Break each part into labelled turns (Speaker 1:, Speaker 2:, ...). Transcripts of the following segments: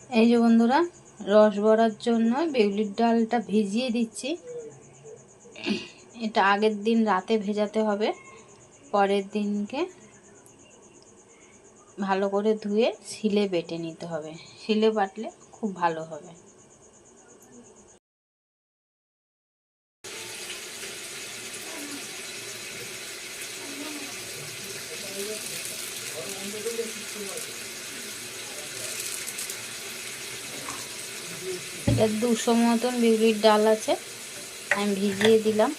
Speaker 1: এই যে বন্ধুরা, রস বড়ার জন্য বিউলির ডালটা ভিজিয়ে দিচ্ছি। এটা আগের দিন রাতে ভেজাতে হবে, পরের দিনকে ভালো করে ধুয়ে শিলে বেটে নিতে হবে। শিলে বাটলে খুব ভালো হবে। এটা 200 মতন বিউলির ডাল আছে, আমি ভিজিয়ে দিলাম।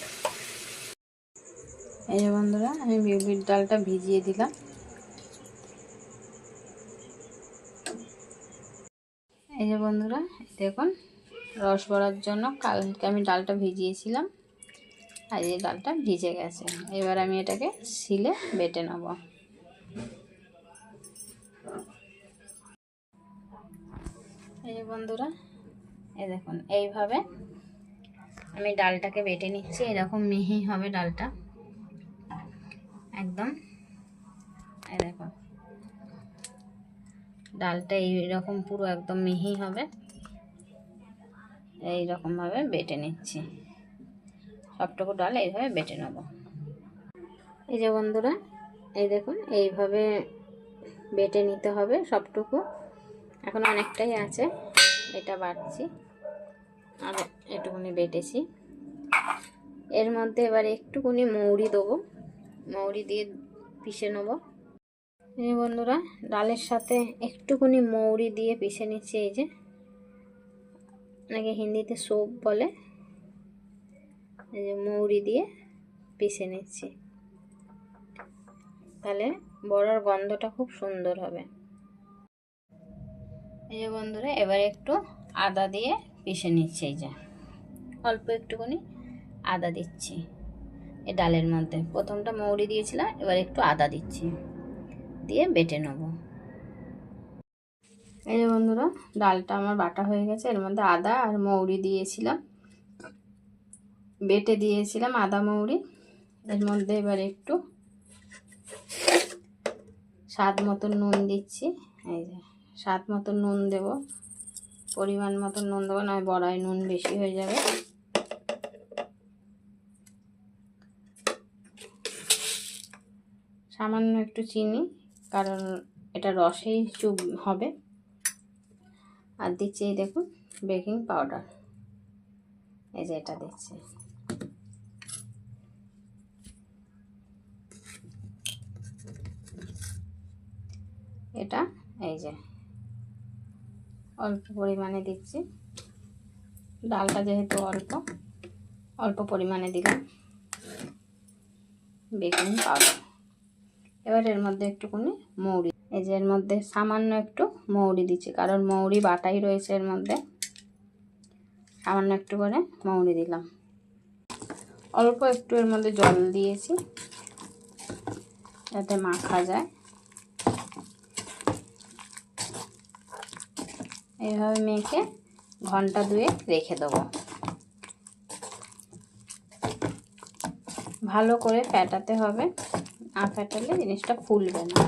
Speaker 1: এই যে বন্ধুরা, আমি বিউলির ডালটা ভিজিয়ে দিলাম। এই যে বন্ধুরা, দেখুন রস বড়ার জন্য কালকে আমি ডালটা ভিজিয়েছিলাম, আর এই ডালটা ভিজে গেছে। এবার আমি এটাকে শিলে বেটে নেব। এই যে বন্ধুরা, এই দেখুন এইভাবে আমি ডালটাকে বেটে নিচ্ছি। এরকম মিহি হবে ডালটা একদম। এই দেখুন ডালটা এইরকম পুরো একদম মিহি হবে। এইরকমভাবে বেটে নিচ্ছি, সবটুকু ডাল এইভাবে বেটে নেব। এই যে বন্ধুরা, এই দেখুন এইভাবে বেটে নিতে হবে সবটুকু। এখন অনেকটাই আছে, এটা বাটছি, আর একটুখানি বেটেছি। এর মধ্যে এবার একটুখানি মৌরি দেবো, মৌরি দিয়ে পিষে নেব। এই বন্ধুরা, ডালের সাথে একটুখানি মৌরি দিয়ে পিষে নিচ্ছি। এই যে অনেকে হিন্দিতে সোপ বলে, এই যে মৌরি দিয়ে পিষে নিচ্ছি, তাহলে বড়ার গন্ধটা খুব সুন্দর হবে। এই যে বন্ধুরা, এবার একটু আদা দিয়ে পিষে নিচ্ছি। এই যে অল্প একটুখানি আদা দিচ্ছি এই ডালের মধ্যে। প্রথমটা মৌরি দিয়েছিলাম, এবার একটু আদা দিচ্ছি, দিয়ে বেটে নেব। এই যে বন্ধুরা, ডালটা আমার বাটা হয়ে গেছে। এর মধ্যে আদা আর মৌরি দিয়েছিলাম, বেটে দিয়েছিলাম আদা মৌরি। এর মধ্যে এবার একটু স্বাদ মতন নুন দিচ্ছি। এই যে স্বাদ মতন নুন দেব, পরিমাণ মতন নুন দেবো, নয় বড়ায় নুন বেশি হয়ে যাবে। সামান্য একটু চিনি, কারণ এটা রসেই চুব হবে। আর দিচ্ছি এই দেখুন বেকিং পাউডার, এই যে এটা দিচ্ছি। এটা এই যে অল্প পরিমাণে দিচ্ছি, ডালটা যেহেতু অল্প অল্প পরিমাণে দিলাম বেকিং পাউডার। এবার এর মধ্যে একটুখানি মৌরি, এই যে এর মধ্যে সামান্য একটু মৌরি দিচ্ছি, কারণ মৌরি বাটাই রয়েছে এর মধ্যে। সামান্য একটু করে মৌরি দিলাম, অল্প একটু এর মধ্যে জল দিয়েছি যাতে মাখা যায়। এইভাবে মেখে ঘন্টা 2 রেখে দেবো। ভালো করে ফেটাতে হবে, না ফেটালে জিনিসটা ফুলবে না।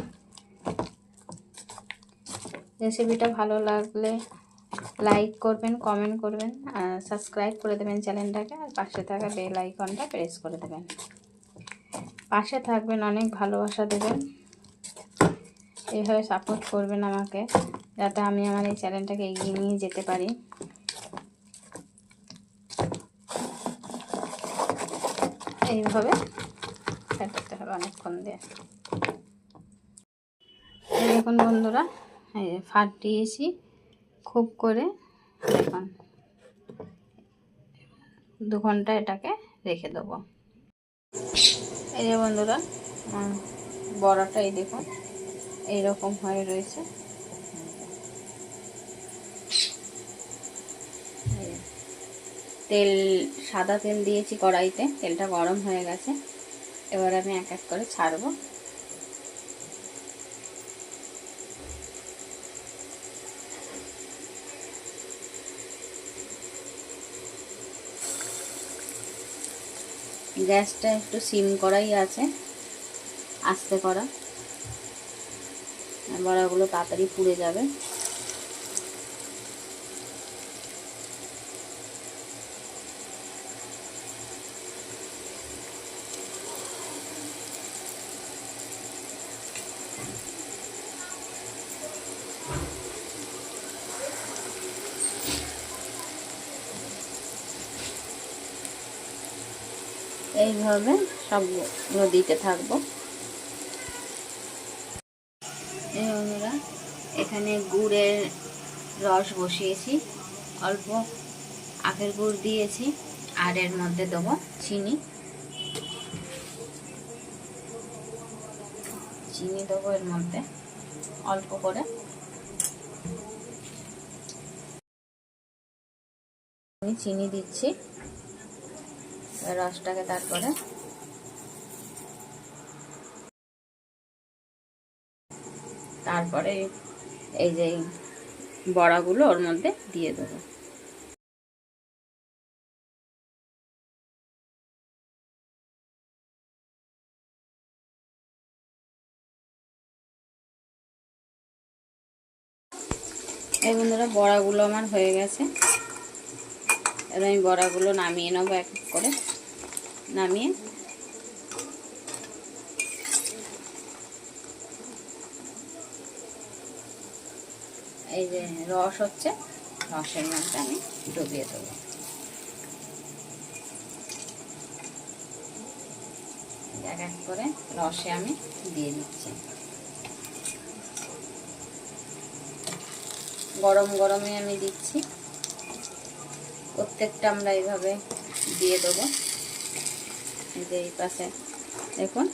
Speaker 1: রেসিপিটা ভালো লাগলে লাইক করবেন, কমেন্ট করবেন, আর সাবস্ক্রাইব করে দেবেন চ্যানেলটাকে, আর পাশে থাকা বেল আইকনটা প্রেস করে দেবেন। পাশে থাকবেন, অনেক ভালোবাসা দেবেন, এইভাবে সাপোর্ট করবেন আমাকে, যাতে আমি আমার এই চ্যানেলটাকে এগিয়ে নিয়ে যেতে পারি। এইভাবে ফেটাতে হবে অনেকক্ষণ দিয়ে। দেখুন বন্ধুরা, ফাটিয়েছি খুব করে। দেখুন 2 ঘন্টা এটাকে রেখে দেবো। এই যে বন্ধুরা, বড়াটা এই দেখুন এইরকম হয়ে রয়েছে। তেল, সাদা তেল দিয়েছি কড়াইতে, তেলটা গরম হয়ে গেছে। এবার আমি এক এক করে ছাড়বো। গ্যাসটা একটু সিম করাই আছে, আস্তে করা, বড়াগুলো তাড়াতাড়ি পুড়ে যাবে। এইভাবে সবগুলো দিতে থাকবো। এই বন্ধুরা, এখানে গুড়ের রস বসিয়েছি, অল্প আখের গুড় দিয়েছি, আর এর মধ্যে দেবো চিনি। চিনি দেবো এর মধ্যে অল্প করে। আমি চিনি দিচ্ছি রসটাকে, তারপরে এই যে বড়াগুলো ওর মধ্যে দিয়ে দেবো। এই বন্ধুরা, বড়াগুলো আমার হয়ে গেছে। এবার আমি বড়াগুলো নামিয়ে নেবো এক এক করে। নামিয়ে এই যে রস হচ্ছে, রসের মধ্যে আমি ডুবিয়ে দেবো। এক এক করে রসে আমি দিয়ে দিচ্ছি। গরম গরমে আমি দিচ্ছি। প্রত্যেকটা আমরা এইভাবে দিয়ে দেবো। এই যে এই পাশে দেখুন,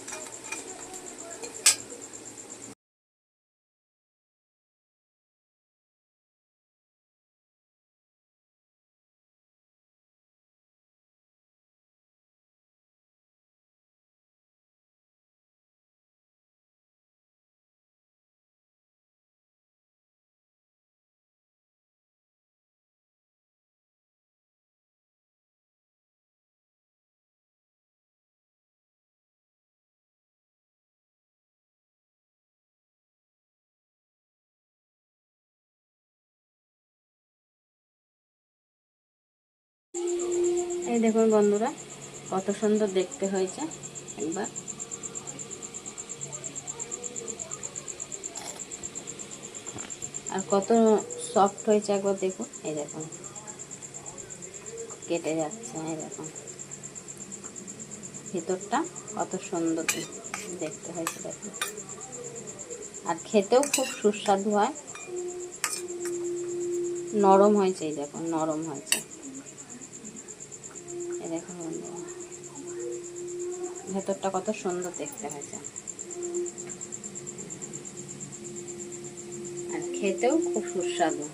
Speaker 1: এই দেখুন বন্ধুরা, কত সুন্দর দেখতে হয়েছে একবার। আর কত সফট হয়েছে একবার দেখুন। এই দেখুন কেটে যাচ্ছে, এই দেখুন ভিতরটা কত সুন্দর দেখতে হয়েছে দেখুন। আর খেতেও খুব সুস্বাদু হয়, নরম হয়েছে। এই দেখুন নরম হয়েছে। এই দেখুন বন্ধুরা, ভেতরটা কত সুন্দর দেখতে হয়েছে, আর খেতেও খুব সুস্বাদু।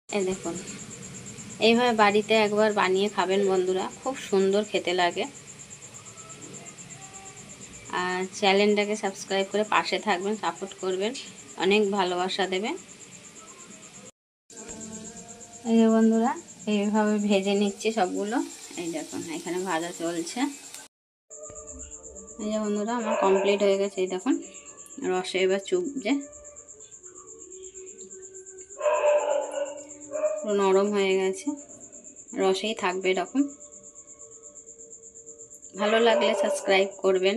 Speaker 1: এই দেখুন, এইভাবে বাড়িতে একবার বানিয়ে খাবেন বন্ধুরা, খুব সুন্দর খেতে লাগে। আর চ্যানেলটাকে সাবস্ক্রাইব করে পাশে থাকবেন, সাপোর্ট করবেন, অনেক ভালোবাসা দেবেন। এই যে বন্ধুরা, এইভাবে ভেজে নিচ্ছি সবগুলো। এই দেখুন এখানে ভাজা চলছে। এই যে বন্ধুরা, আমার কমপ্লিট হয়ে গেছে। এই দেখুন রসে এবার চুপছে, নরম হয়ে গেছে, রসেই থাকবে এরকম। ভালো লাগলে সাবস্ক্রাইব করবেন।